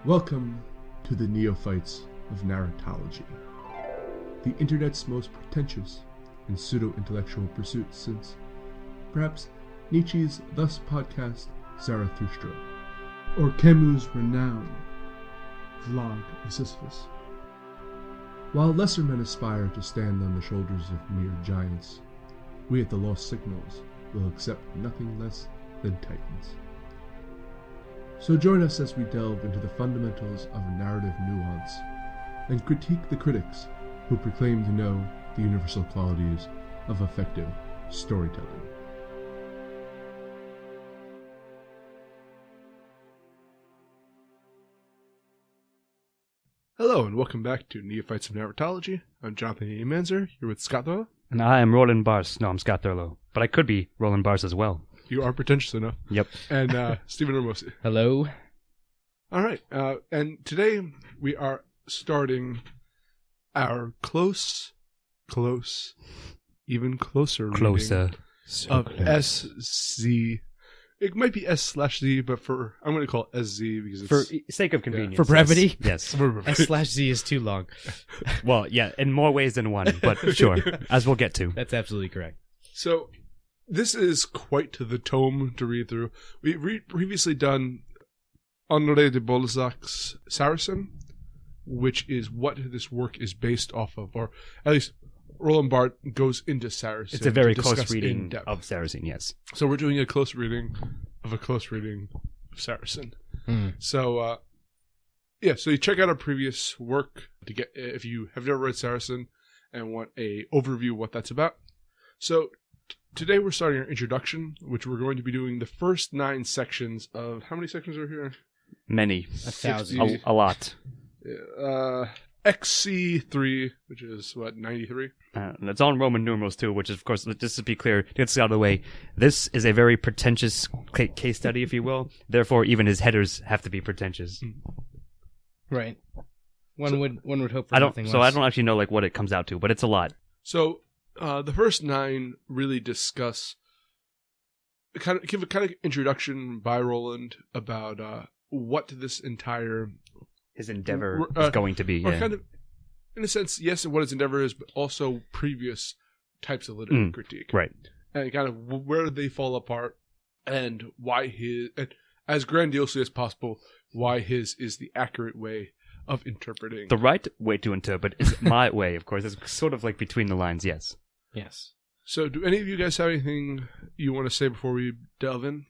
Welcome to the Neophytes of Narratology, the internet's most pretentious and pseudo-intellectual pursuit since, perhaps, Nietzsche's thus podcast Zarathustra, or Camus' renowned Vlog of Sisyphus. While lesser men aspire to stand on the shoulders of mere giants, we at the Lost Signals will accept nothing less than titans. So join us as we delve into the fundamentals of narrative nuance and critique the critics who proclaim to know the universal qualities of effective storytelling. Hello and welcome back to Neophytes of Narratology. I'm Jonathan E. Manzer, here with Scott Thurlow. And I am Roland Barthes. No, I'm Scott Thurlow. But I could be Roland Barthes as well. You are pretentious enough. Yep. And Stephen Hermosi. Hello. All right. And today we are starting our even closer reading of SZ. It might be S/Z, but I'm going to call it SZ because for sake of convenience. For brevity? Yes. S/Z is too long. Well, yeah, in more ways than one, but sure, as we'll get to. That's absolutely correct. So, this is quite the tome to read through. We previously done Honoré de Balzac's Saracen, which is what this work is based off of, or at least Roland Barthes goes into Saracen. It's a very close reading of Saracen, yes. So we're doing a close reading of Saracen. So, so you check out our previous work to get, if you have never read Saracen and want a overview of what that's about. So today we're starting our introduction, which we're going to be doing the first 9 sections of, how many sections are here? Many. 1,000. A lot. XC3, which is, 93? And it's all in Roman numerals, too, which is, of course, just to be clear, to get this out of the way, this is a very pretentious case study, if you will. Therefore, even his headers have to be pretentious. Right. One would hope for nothing less. So I don't actually know what it comes out to, but it's a lot. So, the first 9 really discuss, give a kind of introduction by Roland about what this entire his endeavor is going to be. Or kind of, in a sense, yes, what his endeavor is, but also previous types of literary critique. Right. And kind of where they fall apart and why and as grandiosely as possible, why his is the accurate way of interpreting. The right way to interpret is my way, of course. It's sort of between the lines, yes. Yes. So do any of you guys have anything you want to say before we delve in?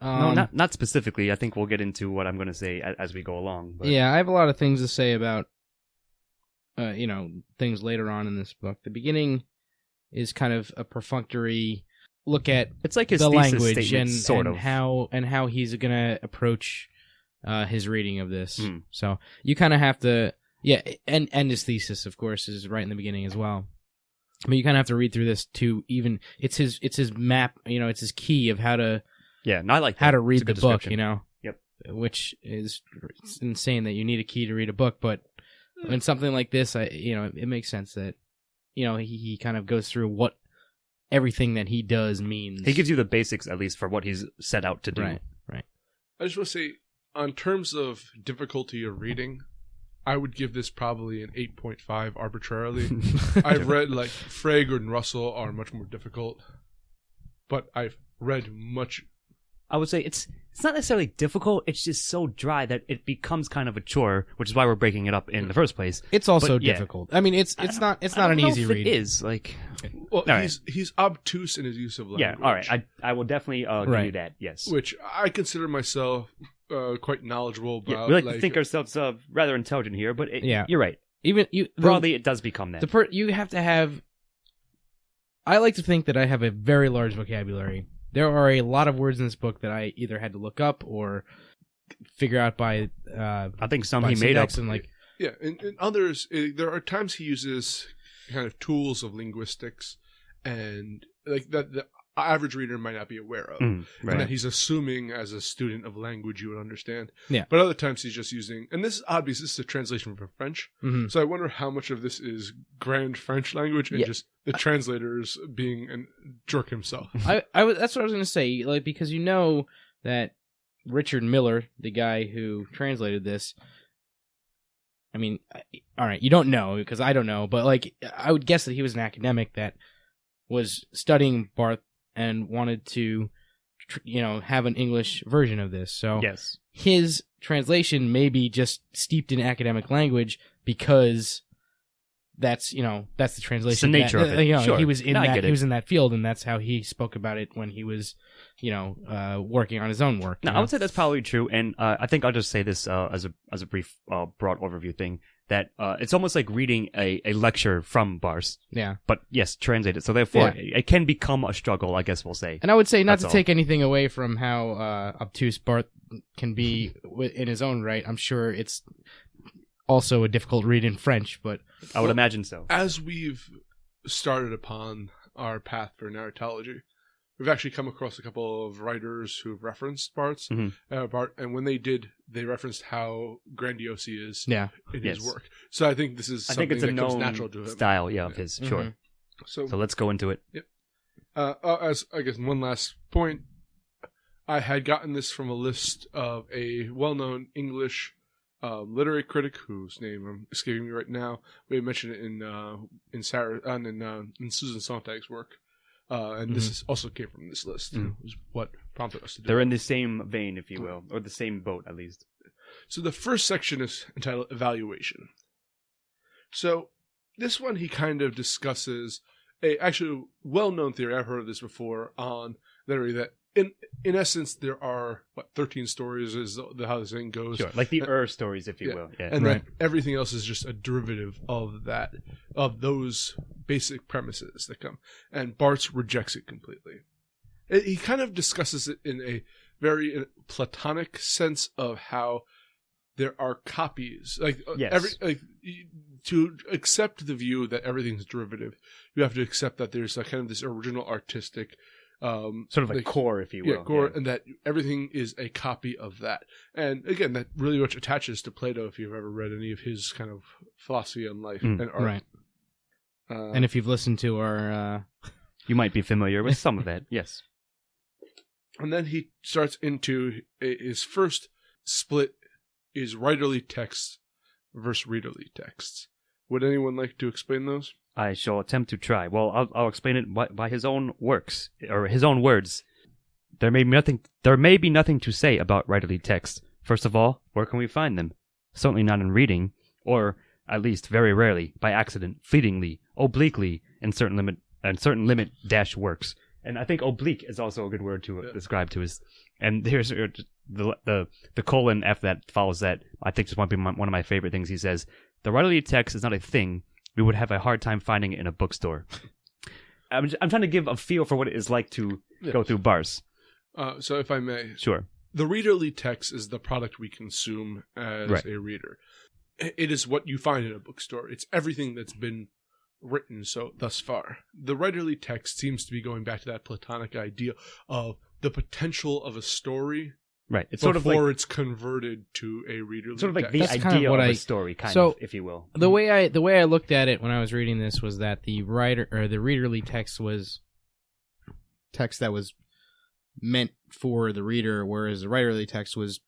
No, not specifically. I think we'll get into what I'm going to say as we go along. But. Yeah, I have a lot of things to say about, things later on in this book. The beginning is kind of a perfunctory look at it's like his the thesis language statement, sort of. how he's going to approach his reading of this. So you kind of have to, and his thesis, of course, is right in the beginning as well. But you kind of have to read through this to even it's his map, it's his key of how to. Yeah, and I like how to read the book, Yep. Which is it's insane that you need a key to read a book, but in something like this, it makes sense that, he kind of goes through what everything that he does means. He gives you the basics, at least, for what he's set out to do. Right. I just want to say, on terms of difficulty of reading, I would give this probably an 8.5 arbitrarily. I've read, Frege and Russell are much more difficult, but I've read much... I would say it's not necessarily difficult, it's just so dry that it becomes kind of a chore, which is why we're breaking it up in the first place. It's also difficult. I mean, it's not an easy read. It is, Well, he's obtuse in his use of language. Yeah, all right. I will definitely give you that, yes. Which I consider myself quite knowledgeable about. Yeah, we like to think ourselves rather intelligent here, but you're right. Broadly, it does become that. You have to have... I like to think that I have a very large vocabulary. There are a lot of words in this book that I either had to look up or figure out by... I think some he made up. And in others, there are times he uses kind of tools of linguistics and that the average reader might not be aware of. Right. And that he's assuming as a student of language you would understand. Yeah. But other times he's just using... And this is obvious, this is a translation from French. Mm-hmm. So I wonder how much of this is grand French language and just the translators being a jerk himself. That's what I was going to say, because that Richard Miller, the guy who translated this, I mean, all right, you don't know because I don't know, but like I would guess that he was an academic that was studying Barth and wanted to, have an English version of this. So yes, his translation may be just steeped in academic language because that's the translation. It's the nature of it. Sure. He was in I get it. He was in that field, and that's how he spoke about it when he was, working on his own work. No, I would say that's probably true, and I think I'll just say this as a brief, broad overview thing, that it's almost like reading a lecture from Barthes. Yeah. But yes, translated. So therefore, it can become a struggle, I guess we'll say. And I would say not That's to all. take anything away from how obtuse Barth can be in his own right. I'm sure it's also a difficult read in French, but I would imagine so. As we've started upon our path for narratology, we've actually come across a couple of writers who've referenced Barthes. Barth, and when they did, they referenced how grandiose he is in his work. So I think this is something it's a that comes known natural to him. Style, of his. Mm-hmm. Sure. So let's go into it. Yep. As I guess one last point, I had gotten this from a list of a well-known English literary critic whose name I'm escaping me right now. We had mentioned it in Susan Sontag's work, and this also came from this list. Was what prompted us to do. They're in the same vein, if you will, or the same boat at least. So the first section is entitled Evaluation. So this one he kind of discusses a actually well-known theory. I've heard of this before on literary that. In essence, there are 13 stories is how the saying goes. Sure, like the stories, if you will. Yeah. And then everything else is just a derivative of that, of those basic premises that come. And Barthes rejects it completely. He kind of discusses it in a very Platonic sense of how there are copies. To accept the view that everything's derivative, you have to accept that there's kind of this original artistic sort of like core, if you will. Core, and that everything is a copy of that. And again, that really much attaches to Plato if you've ever read any of his kind of philosophy on life and art. Right. And if you've listened to our... You might be familiar with some of that, yes. And then he starts into his first split is writerly texts versus readerly texts. Would anyone like to explain those? I shall attempt to try. Well, I'll explain it by his own works, or his own words. There may be nothing to say about writerly texts. First of all, where can we find them? Certainly not in reading, or at least very rarely, by accident, fleetingly, obliquely, in certain limit works. And I think oblique is also a good word to describe to us. And here's the colon F that follows that. I think just might be one of my favorite things. He says, "The writerly text is not a thing. We would have a hard time finding it in a bookstore." I'm trying to give a feel for what it is like to go through Barthes. So if I may. Sure. The readerly text is the product we consume as a reader. It is what you find in a bookstore. It's everything that's been written thus far. The writerly text seems to be going back to that Platonic idea of the potential of a story. Right. It's before it's converted to a readerly sort of like text. the idea of a story, kind of, if you will. The way I looked at it when I was reading this was that the readerly text was text that was meant for the reader, whereas the writerly text was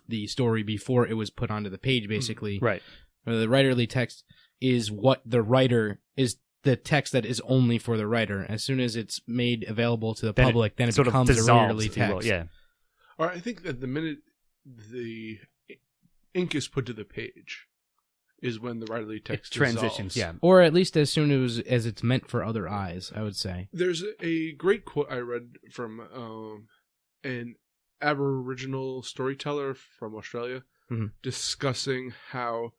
the story before it was put onto the page, basically. Right. The writerly text is what the writer is. The text that is only for the writer. As soon as it's made available to the public, then it becomes a readerly text. Yeah. Or I think that the minute the ink is put to the page is when the writerly text transitions. dissolves. Yeah. Or at least as soon as it's meant for other eyes, I would say. There's a great quote I read from an Aboriginal storyteller from Australia discussing how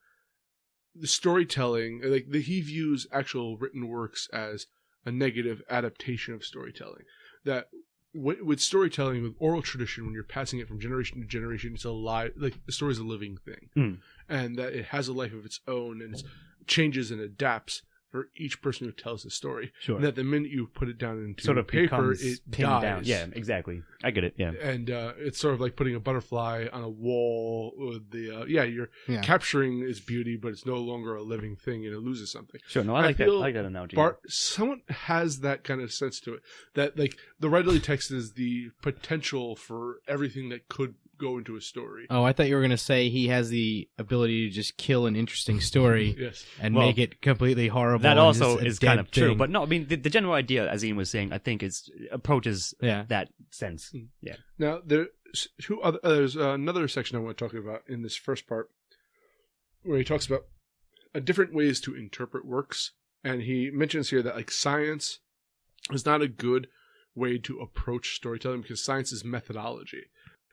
the storytelling, he views actual written works as a negative adaptation of storytelling. That with storytelling, with oral tradition, when you're passing it from generation to generation, it's alive. Like the story's a living thing, and that it has a life of its own, and it changes and adapts for each person who tells the story. Sure. And that the minute you put it down into sort of paper, it pinned dies. down. Yeah, exactly. I get it. Yeah. And it's sort of like putting a butterfly on a wall with the you're capturing its beauty, but it's no longer a living thing and it loses something. Sure. No, I like that analogy. Someone has that kind of sense to it, that like the writerly text is the potential for everything that could go into a story. Oh, I thought you were going to say he has the ability to just kill an interesting story yes. and make it completely horrible. That also is kind of true. thing. But no, I mean, the general idea, as Ian was saying, I think approaches that sense. Yeah. Now, there's another section I want to talk about in this first part where he talks about different ways to interpret works. And he mentions here that like science is not a good way to approach storytelling because science is methodology.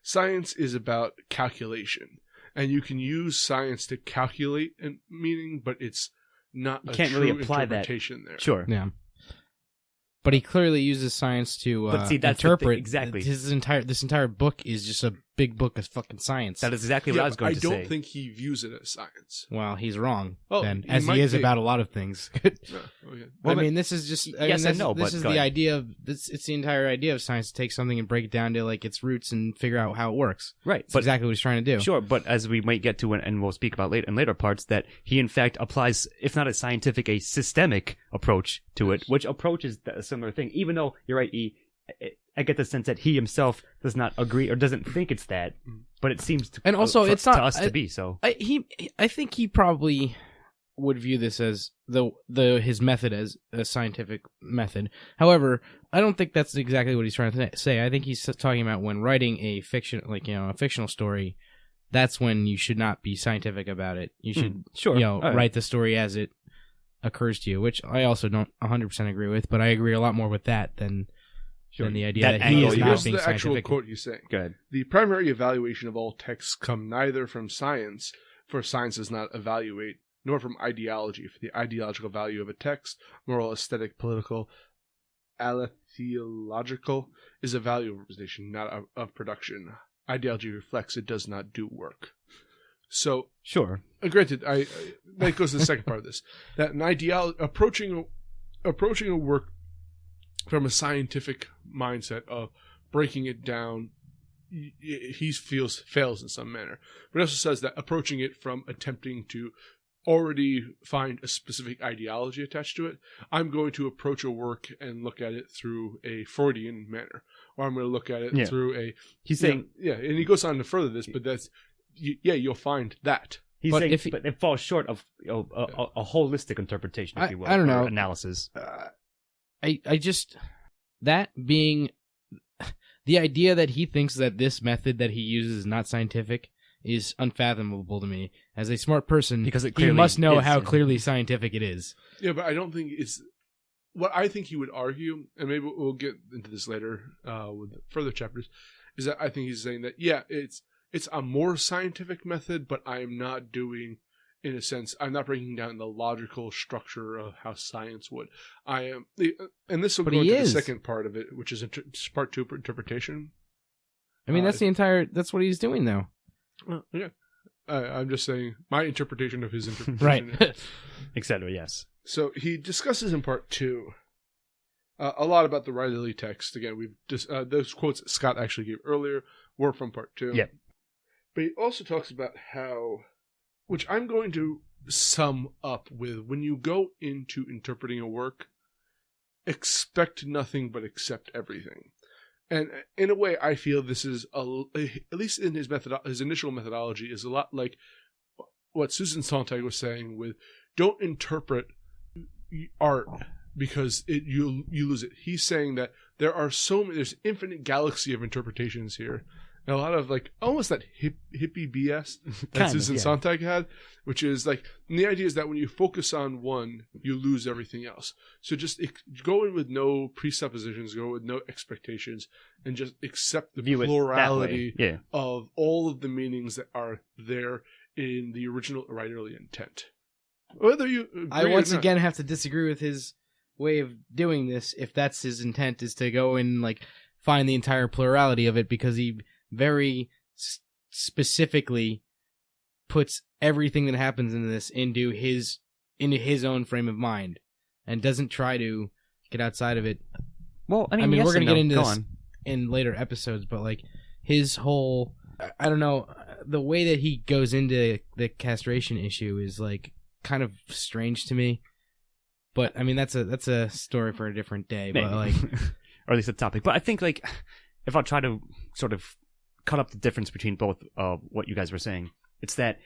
Science is about calculation, and you can use science to calculate a meaning, but it's not a true interpretation there. Sure. Yeah. But he clearly uses science to interpret. Exactly. This entire book is just a big book of fucking science. That is exactly what I was going to say. I don't think he views it as science. Well, he's wrong. Well, then, as he is about a lot of things. Okay. Well, I mean, this is just yes and no. This is the idea of this. It's the entire idea of science to take something and break it down to like its roots and figure out how it works. Right. That's exactly what he's trying to do. Sure, but as we might get to and we'll speak about in later parts, that he in fact applies, if not a scientific, a systemic approach to it, which approaches a similar thing. Even though you're right, I get the sense that he himself does not agree or doesn't think it's that, but it seems to, and also it's not to us to be so. I think he probably would view this as his method as a scientific method. However, I don't think that's exactly what he's trying to say. I think he's talking about when writing a fictional story. That's when you should not be scientific about it. You should write the story as it occurs to you, which I also don't 100% agree with, but I agree a lot more with that than the idea that he is not being scientific. Here's the actual quote he's saying. Go ahead. The primary evaluation of all texts come neither from science, for science does not evaluate, nor from ideology, for the ideological value of a text, moral, aesthetic, political, theological, is a value of representation, not of production. Ideology reflects, it does not do work. So, sure. Granted, that goes to the second part of this. That an approaching a work from a scientific mindset of breaking it down, he feels fails in some manner. But he also says that approaching it from attempting to already find a specific ideology attached to it, I'm going to approach a work and look at it through a Freudian manner, or I'm going to look at it through a. He's saying, and he goes on to further this, but that's. You'll find that. He's saying, but it falls short of a holistic interpretation, if you will. I don't know. Analysis. I just that being the idea that he thinks that this method that he uses is not scientific is unfathomable to me. As a smart person, because he must know how clearly scientific it is. Yeah, but I don't think it's what I think he would argue, and maybe we'll get into this later with further chapters. Is that I think he's saying that it's a more scientific method, but I'm not doing, in a sense, I'm not breaking down the logical structure of how science would. I am, and this will go into the second part of it, which is part 2 interpretation. I mean, that's what he's doing, though. Yeah. I'm just saying my interpretation of his interpretation. Right. Etc. Yes. So he discusses in part 2 a lot about the writerly text. Again, we've just those quotes that Scott actually gave earlier were from part 2. Yeah. But he also talks about how, which I'm going to sum up with, when you go into interpreting a work, expect nothing but accept everything. And in a way, I feel this is, at least in his initial methodology, is a lot like what Susan Sontag was saying with, don't interpret art because you lose it. He's saying that there's infinite galaxy of interpretations here. And a lot of almost that hippie BS that Susan Sontag had, which is the idea is that when you focus on one, you lose everything else. So just go in with no presuppositions, go with no expectations, and just accept the plurality of all of the meanings that are there in the original writerly intent. Whether you agree I once again have to disagree with his way of doing this, if that's his intent, is to go and find the entire plurality of it, because he very specifically puts everything that happens in this into his own frame of mind. and doesn't try to get outside of it. Well, I mean yes, we're going to get into Go this on. in later episodes, but like his whole, I don't know, the way that he goes into the castration issue is like kind of strange to me. But I mean, that's a story for a different day. Maybe. But like, or at least a topic. But I think like if I try to sort of cut up the difference between both what you guys were saying, it's that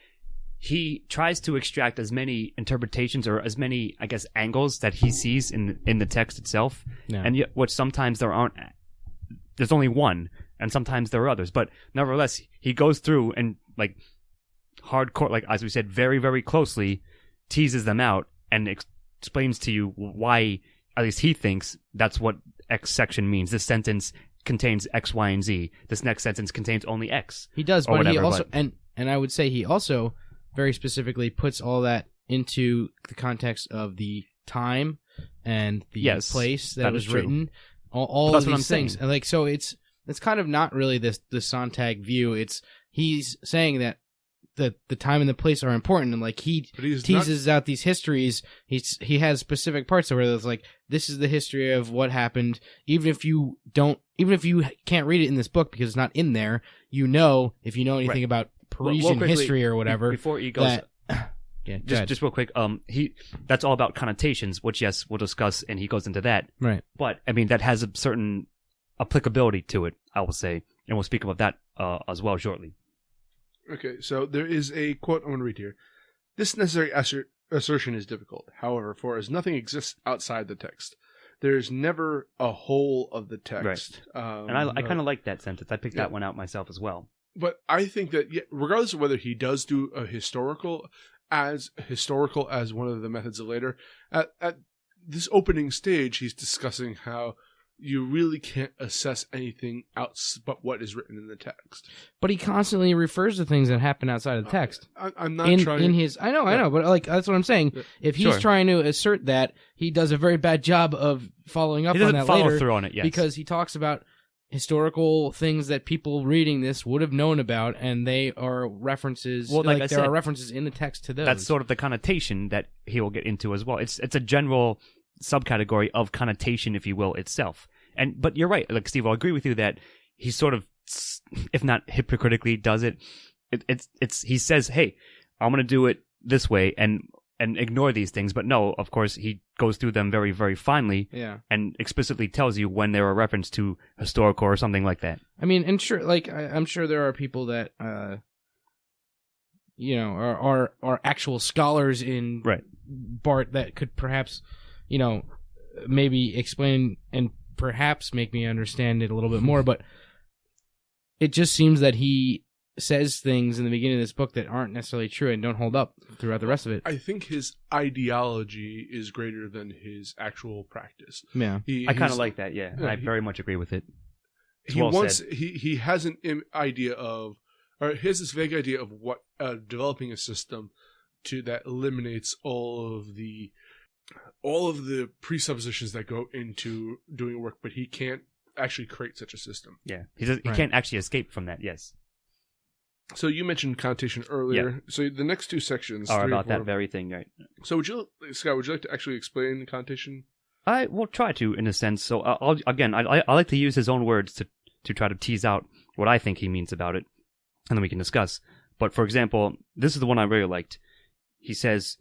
he tries to extract as many interpretations or as many, I guess, angles that he sees in the text itself, and yet, which sometimes there's only one, and sometimes there are others. But nevertheless, he goes through and like hardcore, like as we said, very very closely teases them out and explains to you why, at least he thinks, that's what X section means. This sentence contains X, Y, and Z. This next sentence contains only X. He does, but whatever, he also and I would say he also very specifically puts all that into the context of the time and the place that was written. All of these things, and like so, it's kind of not really the Sontag view. He's saying that the time and the place are important, and like he teases out these histories. He has specific parts where it's like, this is the history of what happened. Even if you can't read it in this book because it's not in there, if you know anything about Parisian history or whatever. Before he goes, just real quick, that's all about connotations, which yes, we'll discuss, and he goes into that. Right. But I mean, that has a certain applicability to it, I will say, and we'll speak about that as well shortly. Okay, so there is a quote I'm going to read here. This necessary assertion is difficult. However, for as nothing exists outside the text, there is never a whole of the text. Right. And I kind of like that sentence. I picked that one out myself as well. But I think that regardless of whether he does do a historical as one of the methods of later, at this opening stage, he's discussing how you really can't assess anything else but what is written in the text. But he constantly refers to things that happen outside of the text. I'm not trying in his. I know, but like that's what I'm saying. If he's trying to assert that, he does a very bad job of following up on that later. He doesn't follow through on it, yes. Because he talks about historical things that people reading this would have known about, and they are references. Well, like there are references in the text to those. That's sort of the connotation that he will get into as well. It's a general subcategory of connotation, if you will, itself. But you're right, like Steve, I'll agree with you that he sort of, if not hypocritically, does it. He says, "Hey, I'm going to do it this way," and ignore these things. But no, of course, he goes through them very, very finely, and explicitly tells you when they're a reference to historical or something like that. I mean, and sure, like I'm sure there are people that are actual scholars in Barth that could perhaps, maybe explain and perhaps make me understand it a little bit more. But it just seems that he says things in the beginning of this book that aren't necessarily true and don't hold up throughout the rest of it. I think his ideology is greater than his actual practice. Yeah, I kind of like that. Yeah, I very much agree with it. He has an idea of, or he has this vague idea of what developing a system that eliminates all of the presuppositions that go into doing work, but he can't actually create such a system. Yeah, he can't actually escape from that. Yes. So you mentioned connotation earlier. Yeah. So the next two sections are about that very thing, right? So Scott, would you like to actually explain the connotation? I will try to, in a sense. So I like to use his own words to try to tease out what I think he means about it, and then we can discuss. But for example, this is the one I really liked. He says,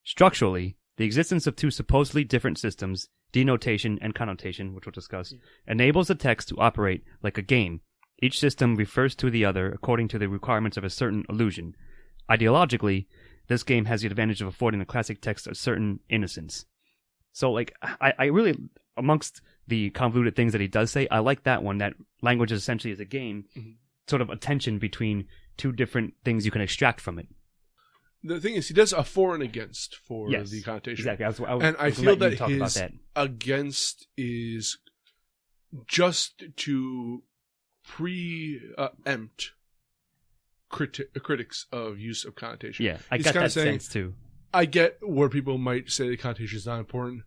structurally, the existence of two supposedly different systems, denotation and connotation, which we'll discuss, enables the text to operate like a game. Each system refers to the other according to the requirements of a certain illusion. Ideologically, this game has the advantage of affording the classic text a certain innocence. So, like, I really, amongst the convoluted things that he does say, I like that one, that language essentially is a game, sort of a tension between two different things you can extract from it. The thing is, he does a for and against for the connotation. Exactly. I feel that his against is just to preempt critics of use of connotation. Yeah, I got that sense too. I get where people might say the connotation is not important,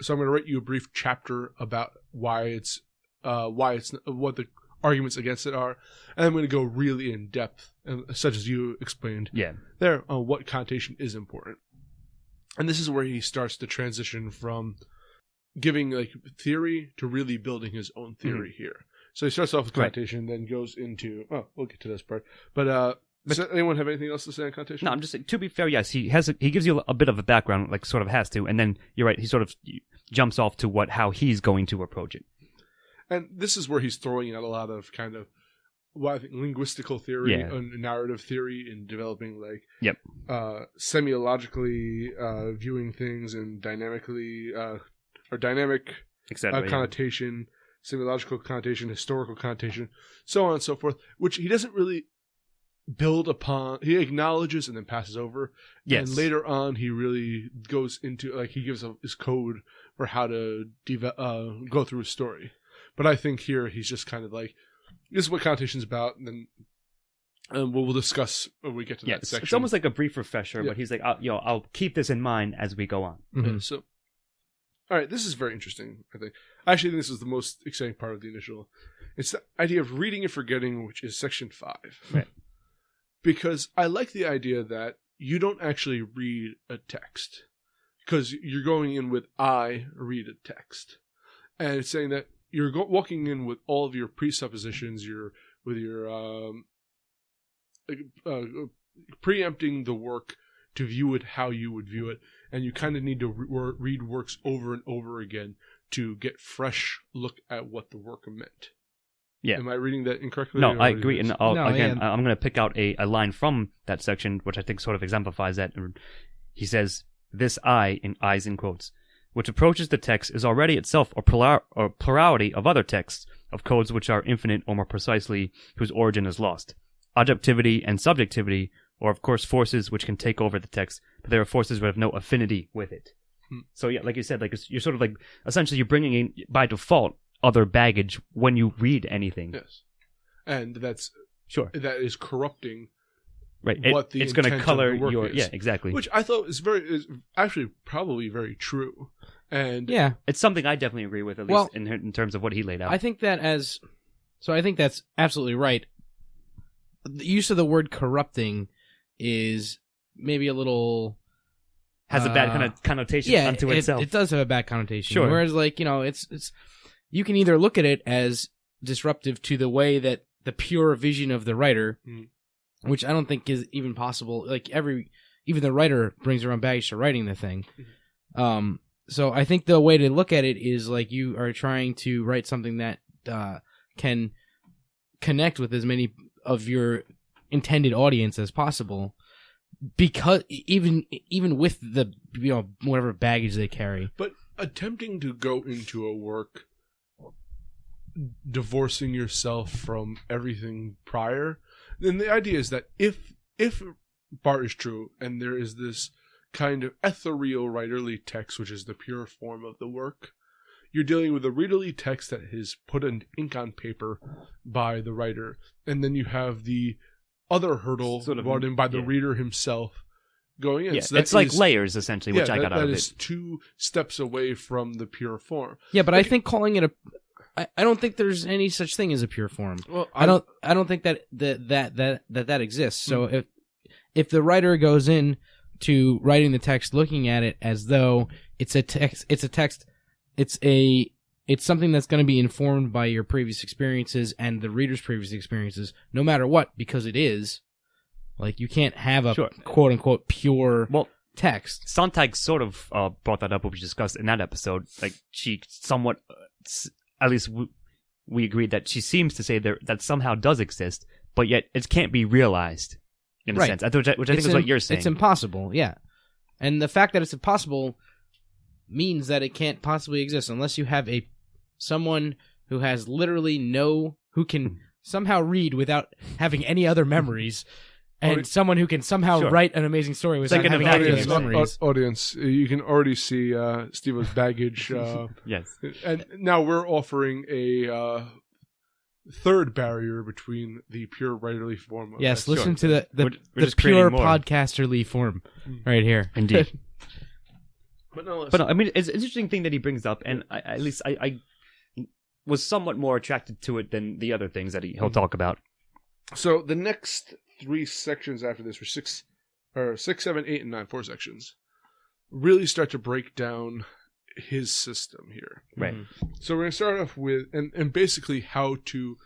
so I'm going to write you a brief chapter about why it's what the arguments against it are, and I'm going to go really in depth, such as you explained. Yeah, there on what connotation is important. And this is where he starts to transition from giving like theory to really building his own theory here. So he starts off with connotation, then goes into we'll get to this part. But does anyone have anything else to say on connotation? No, I'm just saying, to be fair, yes, he gives you a bit of a background, like sort of has to, and then you're right, he sort of jumps off to how he's going to approach it. And this is where he's throwing out a lot of kind of I think linguistical theory and narrative theory in developing like semiologically viewing things and dynamically or dynamic connotation, semiological connotation, historical connotation, so on and so forth, which he doesn't really build upon. He acknowledges and then passes over. Yes. And later on, he really goes into, like, he gives his code for how to go through a story. But I think here he's just kind of like, this is what connotation's about, and then we'll discuss when we get to that section. It's almost like a brief refresher, but he's like, I'll keep this in mind as we go on. Mm-hmm. So, all right, this is very interesting, I think. I actually think this is the most exciting part of the initial. It's the idea of reading and forgetting, which is section 5. Right. Because I like the idea that you don't actually read a text. Because you're going in with, I read a text. And it's saying that you're walking in with all of your presuppositions, with your preempting the work to view it how you would view it, and you kind of need to read works over and over again to get fresh look at what the work meant. Yeah. Am I reading that incorrectly? No, I agree. And I'm going to pick out a line from that section, which I think sort of exemplifies that. He says, "This I," in eyes in quotes, "which approaches the text is already itself a plurality of other texts, of codes which are infinite, or more precisely, whose origin is lost. Objectivity and subjectivity are, of course, forces which can take over the text, but they are forces which have no affinity with it." So, yeah, like you said, like you're sort of like, essentially you're bringing in, by default, other baggage when you read anything. Yes. And that's... Sure. That is corrupting... Right. What the it's going to color your... is. Yeah, exactly. Which I thought is actually probably very true. And yeah, it's something I definitely agree with, at least in terms of what he laid out. I think that's absolutely right. The use of the word corrupting is maybe a little has a bad kind of connotation unto itself. It does have a bad connotation. Sure. Whereas, like, it's you can either look at it as disruptive to the way that the pure vision of the writer, which I don't think is even possible. Like even the writer brings their own baggage to writing the thing. So I think the way to look at it is like you are trying to write something that can connect with as many of your intended audience as possible, because even with the whatever baggage they carry. But attempting to go into a work divorcing yourself from everything prior, then the idea is that if Barthes is true and there is this kind of ethereal writerly text, which is the pure form of the work, you're dealing with a readerly text that is put in ink on paper by the writer, and then you have the other hurdle brought in by the reader himself going in. Yeah, so it's like layers, essentially, which I got out of it. That is 2 steps away from the pure form. Yeah, but I think calling it I don't think there's any such thing as a pure form. Well, I don't think that exists. So if the writer goes in to writing the text looking at it as though it's a text, it's something that's going to be informed by your previous experiences and the reader's previous experiences, no matter what, because it is. Like, you can't have a quote-unquote pure text. Sontag sort of brought that up, what we discussed in that episode. Like, she somewhat, at least we agreed that she seems to say that somehow does exist, but yet it can't be realized, in a sense, which I think is what you're saying. It's impossible, yeah. And the fact that it's impossible means that it can't possibly exist unless you have someone who has literally who can somehow read without having any other memories, and someone who can somehow write an amazing story without having any other memories. Audience, you can already see Steve's baggage. Yes. And now we're offering a third barrier between the pure writerly form. Yes, listen to the pure podcasterly form right here. Indeed. But I mean, it's an interesting thing that he brings up, and I was somewhat more attracted to it than the other things that he'll talk about. So the next 3 sections after this were 6, 7, 8, and 9, 4 sections. really start to break down his system here. Right. So we're going to start off with, and basically how to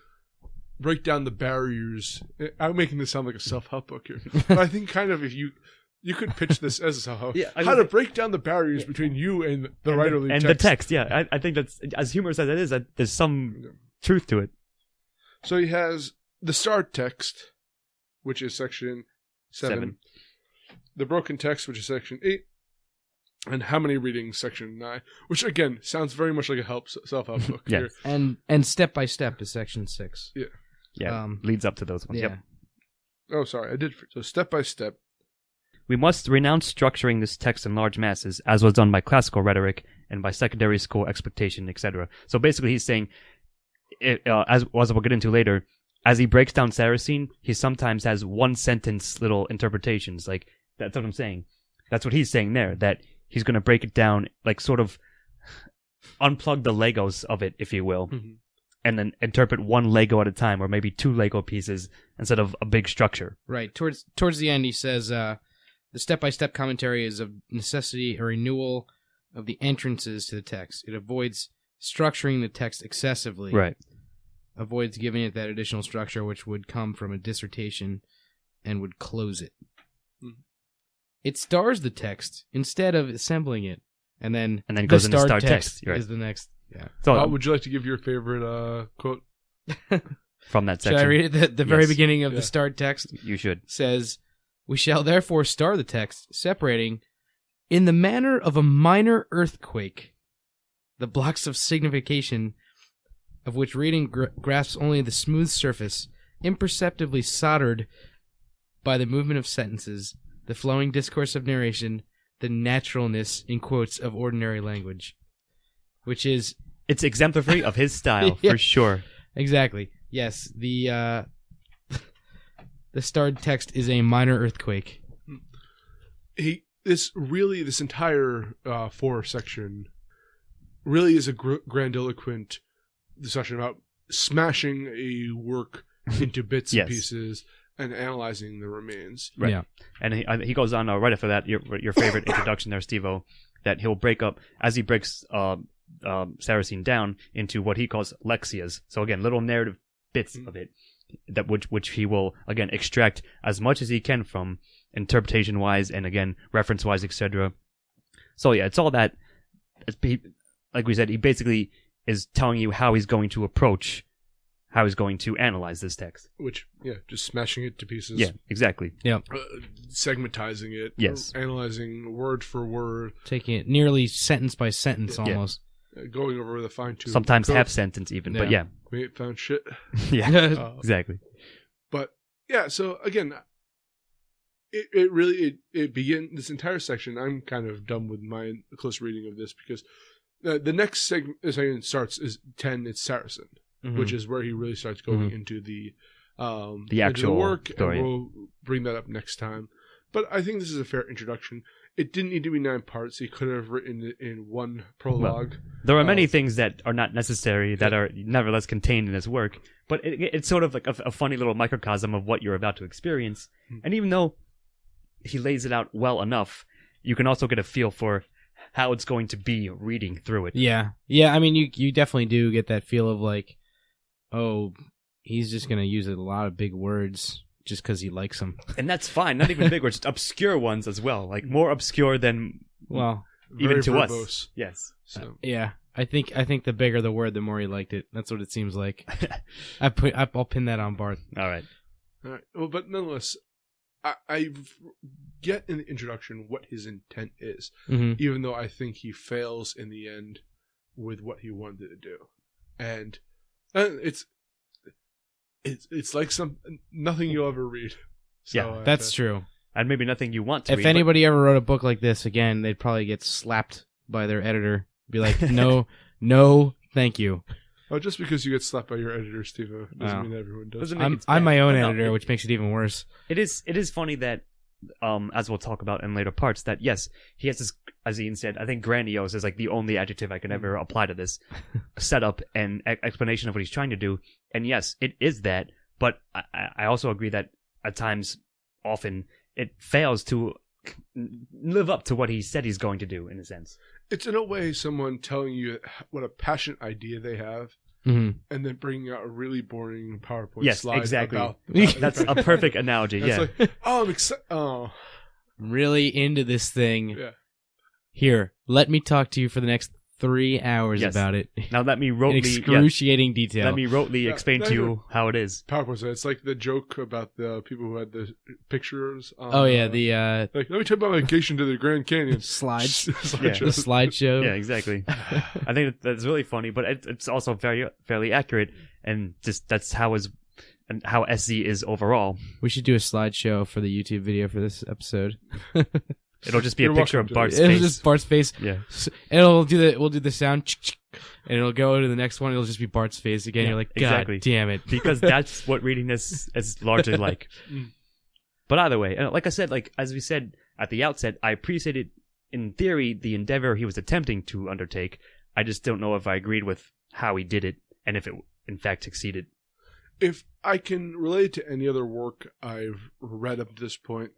break down the barriers. I'm making this sound like a self-help book here. But I think kind of if you could pitch this as a self-help. How to break down the barriers between you and the writerly text. And the text, yeah. I think that's, as humorous as it is, there's some truth to it. So he has the start text, which is section 7. The broken text, which is section 8. And how many readings, section 9. Which, again, sounds very much like a self-help book here. And step by step is section 6. Yeah. Yeah, leads up to those ones. Yeah. Yep. Oh, sorry, I did. So step by step. We must renounce structuring this text in large masses, as was done by classical rhetoric and by secondary school expectation, etc. So basically he's saying, as we'll get into later, as he breaks down Saracen, he sometimes has one-sentence little interpretations. Like, that's what I'm saying. That's what he's saying there, that he's going to break it down, like sort of unplug the Legos of it, if you will, and then interpret one Lego at a time, or maybe 2 Lego pieces instead of a big structure. Right. Towards the end, he says, the step-by-step commentary is of necessity a renewal of the entrances to the text. It avoids structuring the text excessively. Right. Avoids giving it that additional structure which would come from a dissertation and would close it. It stars the text instead of assembling it. And then it goes into start text. Is the next. Yeah. So, would you like to give your favorite quote? From that section? Should I read it? The very beginning of the start text? You should. Says, "We shall therefore star the text, separating, in the manner of a minor earthquake, the blocks of signification of which reading grasps only the smooth surface, imperceptibly soldered by the movement of sentences, the flowing discourse of narration, the naturalness, in quotes, of ordinary language." Which is... It's exemplary of his style, for sure. Exactly. Yes, the starred text is a minor earthquake. This entire 4 section really is a grandiloquent discussion about smashing a work into bits and pieces and analyzing the remains. Right. Yeah. And he goes on right after that, your favorite introduction there, Steve-O, that he'll break up, as he breaks Saracen down into what he calls lexias. So again, little narrative bits of it, that which he will, again, extract as much as he can from interpretation-wise and, again, reference-wise, etc. So yeah, it's all that, like we said, he basically is telling you how he's going to approach, how he's going to analyze this text. Which, just smashing it to pieces. Yeah, exactly. Yeah. Segmentizing it. Yes. Analyzing word for word. Taking it nearly sentence by sentence, almost. Going over with a fine-tooth sometimes half sentence even, but yeah. We ain't found shit. Yeah, exactly. But, yeah, so, again, it really begins, this entire section, I'm kind of done with my close reading of this, because the next segment starts is 10, it's Saracen, which is where he really starts going into the actual work, story. And we'll bring that up next time. But I think this is a fair introduction. It didn't need to be 9 parts. He could have written it in one prologue. Well, there are many things that are not necessary that are nevertheless contained in his work, but it's sort of like a funny little microcosm of what you're about to experience. And even though he lays it out well enough, you can also get a feel for how it's going to be reading through it. Yeah. Yeah, I mean, you definitely do get that feel of like, oh, he's just going to use a lot of big words just because he likes them. And that's fine. Not even big words, just obscure ones as well. Like more obscure than, well, even to verbose. Us. Yes. So. Yeah. I think the bigger the word, the more he liked it. That's what it seems like. I'll pin that on Barth. All right. Well, but nonetheless, I get in the introduction what his intent is, even though I think he fails in the end with what he wanted to do, and it's like nothing you'll ever read. So, that's true. And maybe nothing you want to read. If anybody ever wrote a book like this again, they'd probably get slapped by their editor. Be like, no, thank you. Oh, just because you get slapped by your editor, Steve, doesn't mean everyone does. I'm my own editor, which makes it even worse. It is funny that, as we'll talk about in later parts, that yes, he has this, as Ian said, I think grandiose is like the only adjective I can ever apply to this setup and explanation of what he's trying to do. And yes, it is that, but I also agree that at times, often, it fails to live up to what he said he's going to do, in a sense. It's in a way someone telling you what a passionate idea they have, Mm-hmm. and then bringing out a really boring PowerPoint Yes, slide. exactly. About That's a perfect analogy. It's Yeah. like, oh, I'm excited. Oh, Really into this thing. yeah. Here, let me talk to you for the next 3 hours Yes. about it. Now let me In rotely excruciating detail. let me rotely Yeah, explain no, to you're- you how it is. PowerPoint slide. It's like the joke about the people who had the pictures. On, Oh yeah, the like, let me tell you about my vacation to the Grand Canyon. slides, the Slideshow. slideshow. Yeah, exactly. I think that's really funny, but it's also fairly accurate, and just that's how SZ is overall. We should do a slideshow for the YouTube video for this episode. It'll just be You're a picture welcome of to. Bart's It'll face. just Bart's face. Yeah, We'll do the sound, and it'll go to the next one. It'll just be Bart's face again. Yeah, You're like, God exactly. damn it, because that's what reading this is largely like. But either way, and like I said, like as we said at the outset, I appreciated in theory the endeavor he was attempting to undertake. I just don't know if I agreed with how he did it and if it in fact succeeded. If I can relate to any other work I've read up to this point,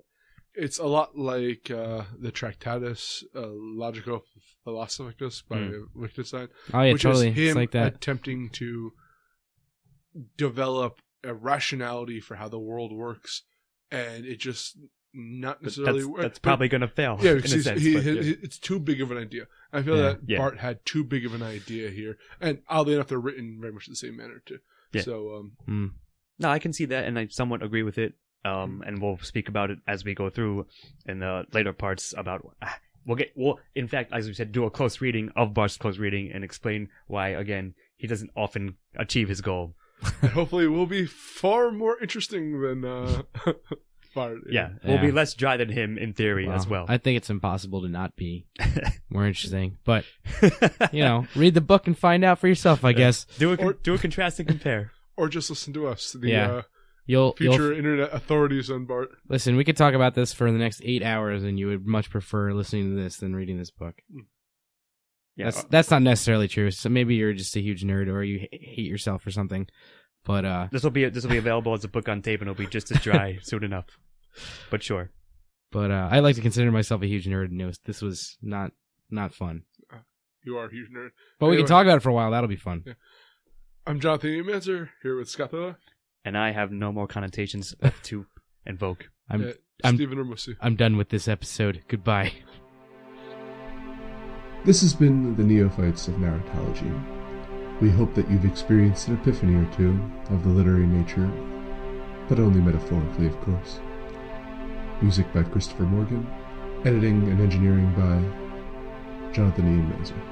it's a lot like the Tractatus Logico Philosophicus by Wittgenstein, Oh yeah, which totally. is him It's like that. attempting to develop a rationality for how the world works, and it just not necessarily That's probably going to fail. yeah, in a because sense, but, yeah. it's too big of an idea. I feel Yeah. that Yeah. Bart had too big of an idea here, and oddly enough, they're written very much the same manner too. Yeah. So No, I can see that, and I somewhat agree with it. And we'll speak about it as we go through in the later parts. About we'll in fact, as we said, do a close reading of Bart's close reading and explain why again he doesn't often achieve his goal. and hopefully, it will be far more interesting than Bart. Yeah, we'll be Yeah. less dry than him in theory as well. I think it's impossible to not be more interesting. But read the book and find out for yourself. I guess do a contrast and compare. Or just listen to us, the Yeah. you'll future internet authorities on Bart. listen. We could talk about this for the next 8 hours, and you would much prefer listening to this than reading this book. Yeah, That's not necessarily true. So maybe you're just a huge nerd, or you hate yourself or something. But this will be available as a book on tape, and it'll be just as dry soon enough. But sure. But I like to consider myself a huge nerd, and this was not fun. You are a huge nerd. But we Anyway. can talk about it for a while. That'll be fun. Yeah. I'm Jonathan Emanzer, here with Scott Thilla. And I have no more connotations left to invoke. I'm Stephen Ramusi. I'm done with this episode. Goodbye. This has been the Neophytes of Narratology. We hope that you've experienced an epiphany or two of the literary nature, but only metaphorically, of course. Music by Christopher Morgan, editing and engineering by Jonathan Ian Manzer.